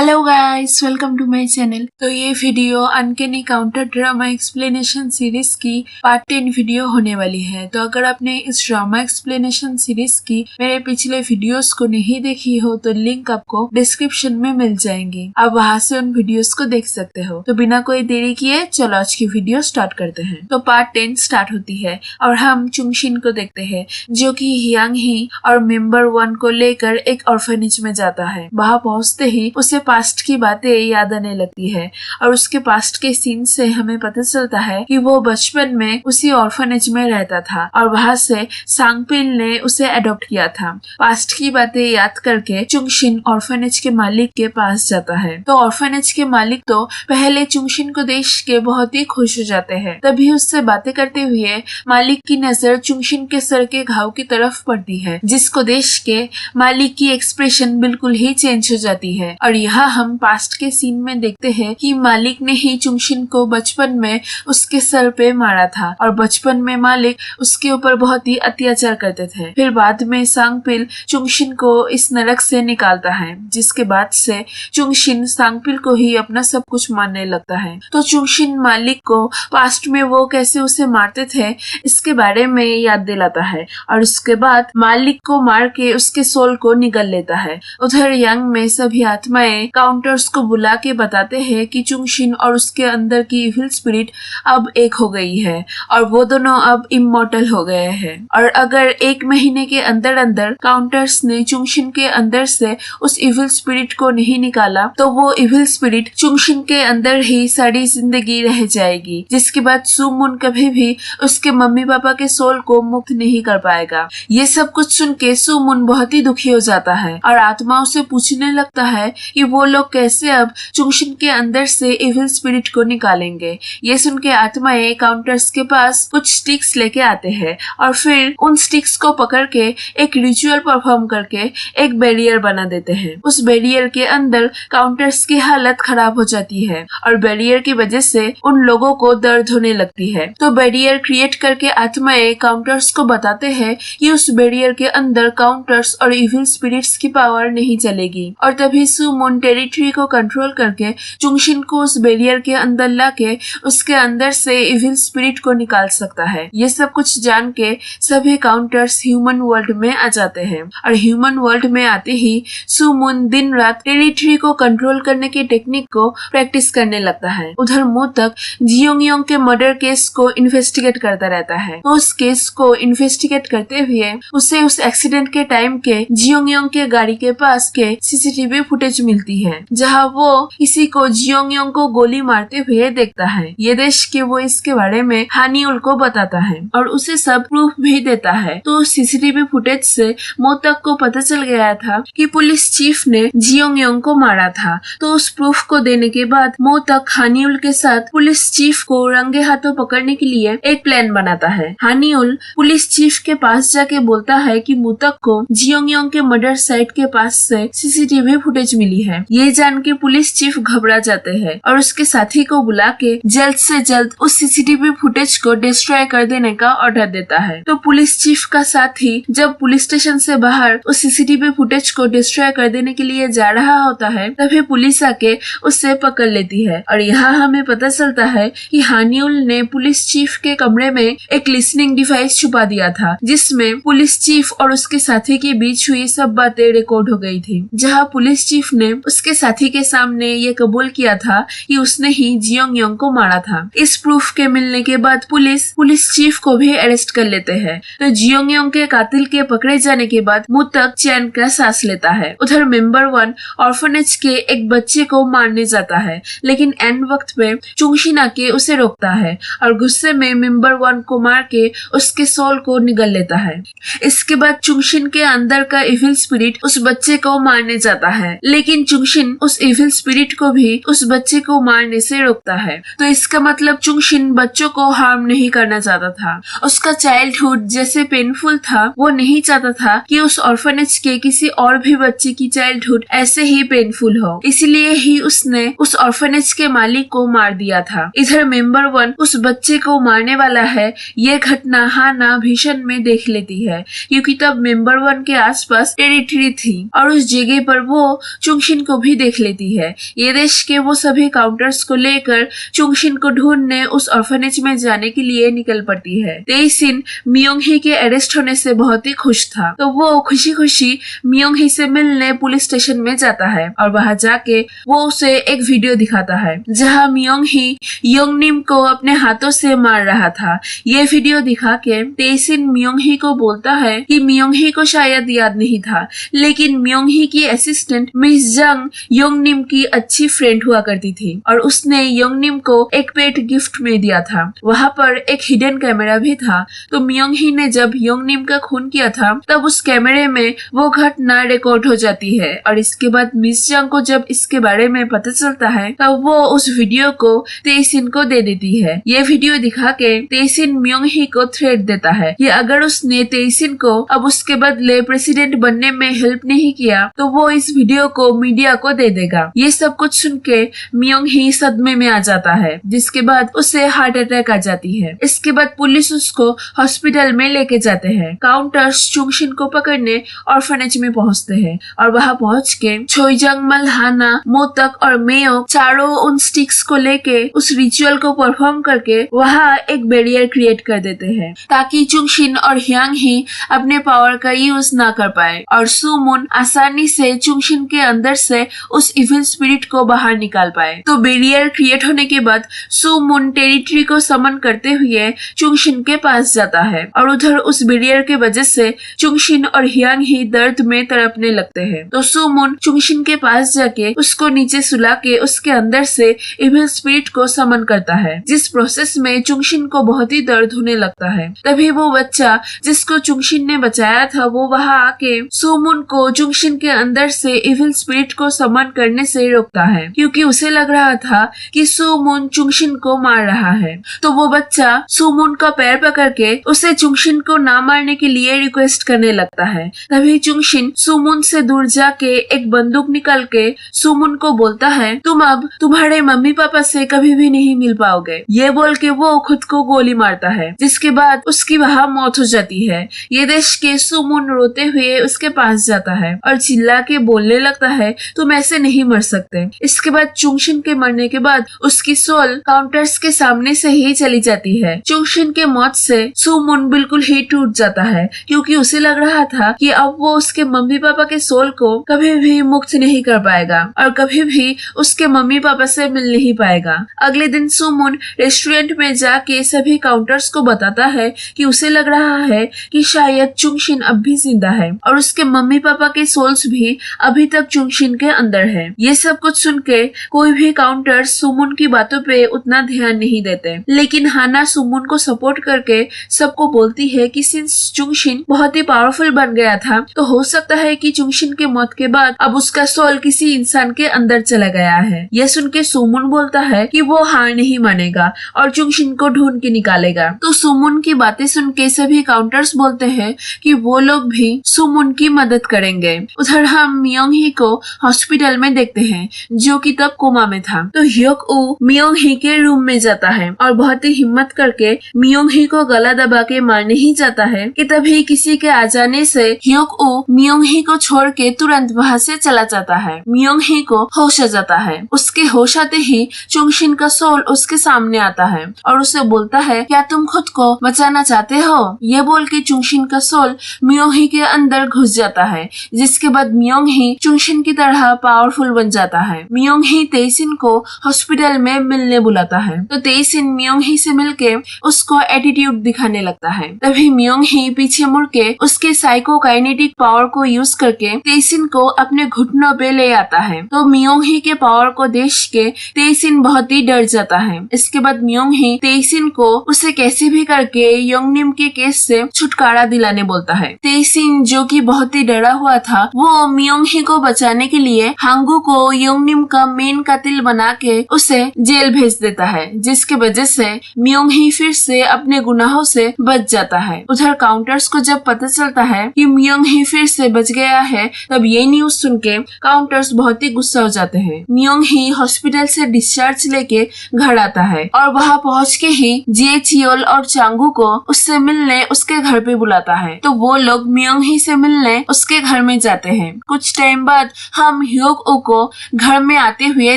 Hello guys, welcome to my channel. तो ये video uncanny counter drama explanation series की part 10 video होने वाली है। तो अगर आपने इस ड्रामा एक्सप्लेनेशन सीरीज की मेरे पिछले वीडियोस को नहीं देखी हो तो लिंक आपको डिस्क्रिप्शन में मिल जाएंगे, आप वहां से उन वीडियोस को देख सकते हो। तो बिना कोई देरी किए चलो आज की वीडियो स्टार्ट करते हैं। तो पार्ट 10 स्टार्ट होती है और हम चुंगशिन को देखते हैं जो कि हियांग ही और मेंबर 1 को लेकर एक ऑर्फनेज में जाता है। वहां पहुंचते ही उसे पास्ट की बातें याद आने लगती है और उसके पास्ट के सीन से हमें पता चलता है कि वो बचपन में उसी ऑर्फनेज में रहता था और वहां से सांगपिल ने उसे अडॉप्ट किया था। पास्ट की बातें याद करके चुंगशिन ऑर्फनेज के मालिक के पास जाता है। तो ऑर्फनेज के मालिक तो पहले चुंगशिन को देख के बहुत ही खुश हो जाते हैं। तभी उससे बातें करते हुए मालिक की नजर चुंगशिन के सर के घाव की तरफ पड़ती है, जिसको देख के मालिक की एक्सप्रेशन बिल्कुल ही चेंज हो जाती है। और यहाँ हम पास्ट के सीन में देखते हैं कि मालिक ने ही चुंगशिन को बचपन में उसके सर पे मारा था और बचपन में मालिक उसके ऊपर बहुत ही अत्याचार करते थे। फिर बाद में सांगपिल चुंगशिन को इस नरक से निकालता है, जिसके बाद से चुंगशिन सांगपिल को ही अपना सब कुछ मानने लगता है। तो चुंगशिन मालिक को पास्ट में वो कैसे उसे मारते थे इसके बारे में याद दिलाता है और उसके बाद मालिक को मार के उसके सोल को निगल लेता है। उधर यांग में सभी आत्माएं काउंटर्स को बुला के बताते हैं कि चुंगशिन और उसके अंदर की इविल स्पिरिट अब एक हो गई है और वो दोनों अब इमॉर्टल हो गए हैं। और अगर 1 महीने के अंदर अंदर काउंटर्स ने चुंगशिन के अंदर से उस इविल स्पिरिट को नहीं निकाला तो वो इविल स्पिरिट चुंगशिन के अंदर ही सारी जिंदगी रह जाएगी, जिसके बाद सुमुन कभी भी उसके मम्मी पापा के सोल को मुक्त नहीं कर पाएगा। ये सब कुछ सुन के सुमुन बहुत ही दुखी हो जाता है और आत्माओं से पूछने लगता है कि वो लोग कैसे अब चुंगशिन के अंदर से इविल स्पिरिट को निकालेंगे। ये सुन के आत्माएं काउंटर्स के पास कुछ स्टिक्स लेके आते हैं और फिर उन स्टिक्स को पकड़ के एक रिचुअल परफॉर्म करके एक बैरियर बना देते हैं। उस बैरियर के अंदर काउंटर्स की हालत खराब हो जाती है और बैरियर की वजह से उन लोगों को दर्द होने लगती है। तो बैरियर क्रिएट करके आत्माएं काउंटर्स को बताते हैं कि उस बैरियर के अंदर काउंटर्स और इविल स्पिरिट्स की पावर नहीं चलेगी और तभी सुमुन टेरिटरी को कंट्रोल करके चुंगशिन को उस बैरियर के अंदर लाके उसके अंदर से इविल स्पिरिट को निकाल सकता है। ये सब कुछ जान के सभी काउंटर्स ह्यूमन वर्ल्ड में आ जाते हैं और ह्यूमन वर्ल्ड में आते ही सुमुन दिन रात टेरिटरी को कंट्रोल करने की टेक्निक को प्रैक्टिस करने लगता है। उधर मुंह तक जियोंगयोंग के मर्डर केस को इन्वेस्टिगेट करता रहता है। तो उस केस को इन्वेस्टिगेट करते हुए उसे उस एक्सीडेंट के टाइम के जियोंगयोंग के गाड़ी के पास के सीसीटीवी फुटेज मिलती है, जहाँ वो किसी को जियोंगयोंग को गोली मारते हुए देखता है। ये देख के वो इसके बारे में हानिउल को बताता है और उसे सब प्रूफ भी देता है। तो सीसीटीवी फुटेज से मोतक को पता चल गया था कि पुलिस चीफ ने जियोंगयोंग को मारा था। तो उस प्रूफ को देने के बाद मोतक हानिउल के साथ पुलिस चीफ को रंगे हाथों पकड़ने के लिए एक प्लान बनाता है। हानिउल पुलिस चीफ के पास जाके बोलता है कि मोतक को जियोंगयोंग के मर्डर साइट के पास से सीसीटीवी फुटेज मिली है। ये जान के पुलिस चीफ घबरा जाते हैं और उसके साथी को बुला के जल्द से जल्द उस सीसीटीवी फुटेज को डिस्ट्रॉय कर देने का ऑर्डर देता है। तो पुलिस चीफ का साथी जब पुलिस स्टेशन से बाहर उस सीसीटीवी फुटेज को डिस्ट्रॉय कर देने के लिए जा रहा होता है, तभी पुलिस आके उससे पकड़ लेती है और यहाँ हमें पता चलता है कि हानिउल ने पुलिस चीफ के कमरे में एक लिसनिंग डिवाइस छुपा दिया था, जिसमें पुलिस चीफ और उसके साथी के बीच हुई सब बातें रिकॉर्ड हो गई थी। जहाँ पुलिस चीफ ने उसके साथी के सामने ये कबूल किया था कि उसने ही जियोंगयोंग को मारा था। इस प्रूफ के मिलने के बाद पुलिस चीफ को भी अरेस्ट कर लेते हैं। तो जियोंगयोंग के कातिल के पकड़े जाने के बाद मुतक चैन का सांस लेता है। उधर मेंबर 1 ऑर्फनेज के एक बच्चे को मारने जाता है, लेकिन एंड वक्त पे चुंगशिन आके उसे रोकता है और गुस्से में मेंबर 1 को मार के उसके सोल को निगल लेता है। इसके बाद चुंगशिन के अंदर का इविल स्पिरिट उस बच्चे को मारने जाता है, लेकिन चुंगशिन उस इविल स्पिरिट को भी उस बच्चे को मारने से रोकता है। तो इसका मतलब चुंगशिन बच्चों को हार्म नहीं करना चाहता था। उसका चाइल्डहुड जैसे पेनफुल था, वो नहीं चाहता था कि उस ऑर्फनेज के किसी और भी बच्चे की चाइल्डहुड ऐसे ही पेनफुल हो, इसलिए ही उसने उस ऑर्फनेज के मालिक को मार दिया था। इधर मेंबर 1 उस बच्चे को मारने वाला है, ये घटना हाना भीषण में देख लेती है, क्योंकि तब मेंबर 1 के आसपास टेरिटरी थी और उस जगह पर वो चुंगशिन चुंगशिन को भी देख लेती है। ये देश के वो सभी काउंटर्स को लेकर चुंगशिन को ढूंढने उस ऑर्फनेज में जाने के लिए निकल पड़ती है। तेइसिन मियोंग ही के अरेस्ट होने से बहुत ही खुश था, तो वो खुशी खुशी मियोंग ही से मिलने पुलिस स्टेशन में जाता है और वहां जाके वो उसे एक वीडियो दिखाता है जहां मियोंग ही योंगनिम को अपने हाथों से मार रहा था। ये वीडियो दिखा के तेइसिन मियोंग ही को बोलता है कि मियोंग ही को शायद याद नहीं था, लेकिन मियोंग ही की असिस्टेंट मिस जंग योंगनिम की अच्छी फ्रेंड हुआ करती थी और उसने योंगनिम को एक पेट गिफ्ट में दिया था। वहाँ पर एक हिडन कैमरा भी था, तो मियोंग ही ने जब योंगनिम का खून किया था तब उस कैमरे में वो घटना रिकॉर्ड हो जाती है और इसके बाद मिस जंग को जब इसके बारे में पता चलता है तब वो उस वीडियो को तेइसिन को दे देती है। ये वीडियो दिखा के तेइसिन मियोंग ही को थ्रेट देता है कि अगर उसने तेइसिन को अब उसके बदले प्रेसिडेंट बनने में हेल्प नहीं किया तो वो इस वीडियो को मीडिया को दे देगा। ये सब कुछ सुन के मियोंग ही सदमे में आ जाता है, जिसके बाद उसे हार्ट अटैक आ जाती है। इसके बाद पुलिस उसको हॉस्पिटल में लेके जाते हैं। काउंटर्स चुंगशिन को पकड़ने ऑर्फनेज में पहुंचते हैं और वहां पहुंच के छोइजंगमल, हाना, मोतक और मेयो चारों उन स्टिक्स को लेके उस रिचुअल को परफॉर्म करके वहां एक बैरियर क्रिएट कर देते हैं ताकि चुंगशिन और ह्यांग ही अपने पावर का यूज ना कर पाए और सुमुन आसानी से चुंगशिन के अंदर से उस इविल स्पिरिट को बाहर निकाल पाए। तो बैरियर क्रिएट होने के बाद सुमुन टेरिटरी को समन करते हुए चुंगशिन के पास जाता है और उधर उस बैरियर के वजह से चुंगशिन और ह्यांग ही दर्द में तड़पने लगते हैं। तो सुमुन चुंगशिन के पास जाके उसको नीचे सुला के उसके अंदर से इविल स्पिरिट को समन करता है, जिस प्रोसेस में चुंगशिन को बहुत ही दर्द होने लगता है। तभी वो बच्चा जिसको चुंगशिन ने बचाया था वो वहां आके सुमुन को चुंगशिन के अंदर से इविल स्पिरिट को समन करने से रोकता है, क्योंकि उसे लग रहा था कि सुमुन चुंगशिन को मार रहा है। तो वो बच्चा सुमुन का पैर पकड़ के उसे चुंगशिन को ना मारने के लिए रिक्वेस्ट करने लगता है। तभी चुंगशिन सुमुन से दूर जाके एक बंदूक निकाल के सुमुन को बोलता है, तुम अब तुम्हारे मम्मी पापा से कभी भी नहीं मिल पाओगे। ये बोल के वो खुद को गोली मारता है, जिसके बाद उसकी वहां मौत हो जाती है। ये देख के सुमुन रोते हुए उसके पास जाता है और चिल्ला के बोलने लगता है, तुम ऐसे नहीं मर सकते। इसके बाद चुंगशिन के मरने के बाद उसकी सोल काउंटर्स के सामने से ही चली जाती है। चुंगशिन के मौत से सुमुन बिल्कुल ही टूट जाता है, क्योंकि उसे लग रहा था कि अब वो उसके मम्मी पापा के सोल को कभी भी मुक्त नहीं कर पाएगा और कभी भी उसके मम्मी पापा से मिल नहीं पाएगा। अगले दिन सुमुन रेस्टोरेंट में जाके सभी काउंटर्स को बताता है कि उसे लग रहा है कि शायद चुंगशिन अब भी जिंदा है और उसके मम्मी पापा के सोल्स भी अभी तक चुंगशिन के अंदर है। ये सब कुछ सुन के कोई भी काउंटर सुमुन की बातों पे उतना ध्यान नहीं देते, लेकिन हाना सुमुन को सपोर्ट करके सबको बोलती है कि सिंस चुंगशिन बहुत ही पावरफुल बन गया था तो हो सकता है कि चुंगशिन के मौत के बाद अब उसका सोल किसी इंसान के अंदर चला गया है। यह सुन के सुमुन बोलता है कि वो हार नहीं मानेगा और चुंगशिन को ढूंढ के निकालेगा। तो सुमुन की बातें सुन के सभी काउंटर्स बोलते हैं कि वो लोग भी सुमुन की मदद करेंगे। उधर हम मियोंग ही को हॉस्पिटल में देखते हैं, जो कि तब कोमा में था। तो ह्योक ऊ मियोंग ही के रूम में जाता है और बहुत ही हिम्मत करके मियोंग ही को गला दबा के मारने ही जाता है कि तभी किसी के आ जाने से ह्योक ऊ मियोंग ही को छोड़ के तुरंत वहाँ से चला जाता है। मियोंग ही को होश आ जाता है। उसके होश आते ही चुंगशिन का सोल उसके सामने आता है और उसे बोलता है, क्या तुम खुद को बचाना चाहते हो? ये बोल के चुंगशिन का सोल मियोंग ही के अंदर घुस जाता है, जिसके बाद मियोंग ही चुंगशिन की तरह पावरफुल बन जाता है। मियोंग ही तेइसिन को हॉस्पिटल में मिलने बुलाता है, तो तेइसिन मियोंग ही से मिलके उसको एटीट्यूड दिखाने लगता है। तभी मियोंग ही पीछे मुड़ के उसके साइकोकाइनेटिक पावर को यूज करके तेइसिन को अपने घुटनों पे ले आता है। तो मियोंग ही के पावर को देख के तेइसिन बहुत ही डर जाता है। इसके बाद मियोंग ही तेइसिन को उसे कैसे भी करके योंगनिम के केस से छुटकारा दिलाने बोलता है। तेइसिन जो कि बहुत ही डरा हुआ था, वो मियोंग ही को बचाने के लिए हांगू को योंगनिम का मेन कातिल बना के उसे जेल भेज देता है, जिसके वजह से मियोंग ही फिर से अपने गुनाहों से बच जाता है। उधर काउंटर्स को जब पता चलता है कि मियोंग ही फिर से बच गया है, तब ये न्यूज सुन के काउंटर्स बहुत ही गुस्सा हो जाते हैं। मियोंग ही हॉस्पिटल से डिस्चार्ज लेके घर आता है और वहाँ पहुँच के ही जे चियोल और चांगू को उससे मिलने उसके घर पे बुलाता है। तो वो लोग मियोंग ही से मिलने उसके घर में जाते हैं। कुछ टाइम बाद हम ह्यूग ऊ को घर में आते हुए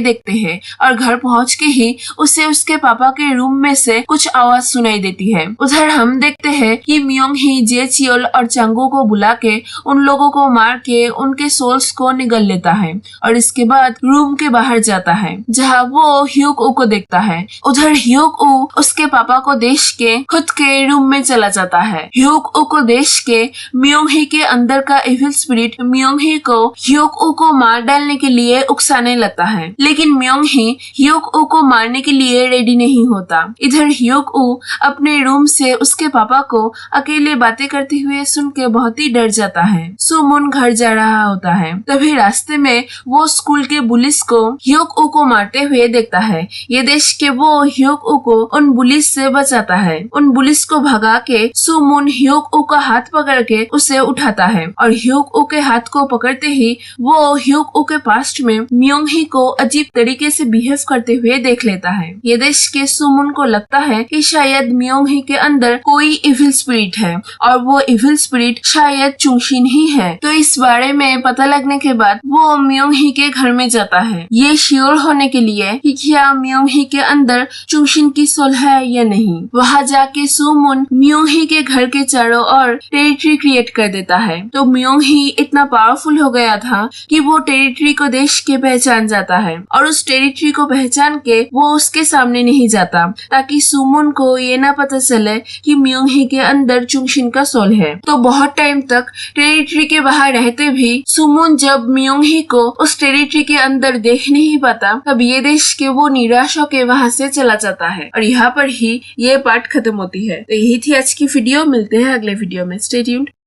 देखते हैं और घर पहुंच के ही उसे उसके पापा के रूम में से कुछ आवाज सुनाई देती है। उधर हम देखते हैं कि मियोंग ही जे चियोल और चांगू को बुला के उन लोगों को मार के उनके सोल्स को निगल लेता है और इसके बाद रूम के बाहर जाता है जहाँ वो ह्यूग ऊ को देखता है। उधर ह्यूग ऊ उसके पापा को देख के खुद के रूम में चला जाता है। ह्यूग ऊ को देख के मियोंग ही के अंदर का इविल स्पिरिट मियोंग ही को ह्यूग ऊ को मार डालने के लिए उकसाने लगता है, लेकिन मियोंग ही ह्यूग ऊ को मारने के लिए रेडी नहीं होता। इधर ह्यूग ऊ अपने रूम से उसके पापा को अकेले बातें करते हुए सुन के बहुत ही डर जाता है। सुमन घर जा रहा होता है, तभी रास्ते में वो स्कूल के पुलिस को ह्यूग ऊ को मारते हुए देखता है। ये देख के वो ह्यूग ऊ को उन पुलिस से बचाता है। उन पुलिस को भगा के सुमन ह्यूग ऊ का हाथ पकड़ के उसे उठाता है और ह्यूग ऊ के हाथ को पकड़ते ही वो ह्यूग ऊ के पास्ट में मियोंग ही को अजीब तरीके से बिहेव करते हुए देख लेता है। ये देख के सुमन को लगता है कि शायद मियोंग ही के अंदर कोई इविल स्पिरिट है और वो इविल स्पिरिट शायद चुंगशिन ही है। तो इस बारे में पता लगने के बाद वो मियोंग ही के घर में जाता है, ये श्योर होने के लिए कि क्या मियोंग ही के अंदर चुंगशिन की सोल है या नहीं। वहाँ जाके सुमन मियोंग ही के घर के चारों ओर टेरिटरी क्रिएट कर देता है। तो मियोंग ही इतना पावरफुल हो गया था कि वो टेरिटरी को देख के पहचान जाता है और उस टेरिटरी को पहचान के वो उसके सामने नहीं जाता ताकि सुमन को ये ना पता चले कि मियोंग ही के अंदर चुंगशिन का सोल है। तो बहुत टाइम तक टेरिटरी के बाहर रहते भी सुमन जब मियोंग ही को उस टेरिटरी के अंदर देख नहीं पाता, तब ये देख के वो निराश होकर वहाँ से चला जाता है और यहाँ पर ही ये पार्ट खत्म होती है। तो यही थी आज की वीडियो, मिलते हैं अगले वीडियो में। Stay tuned.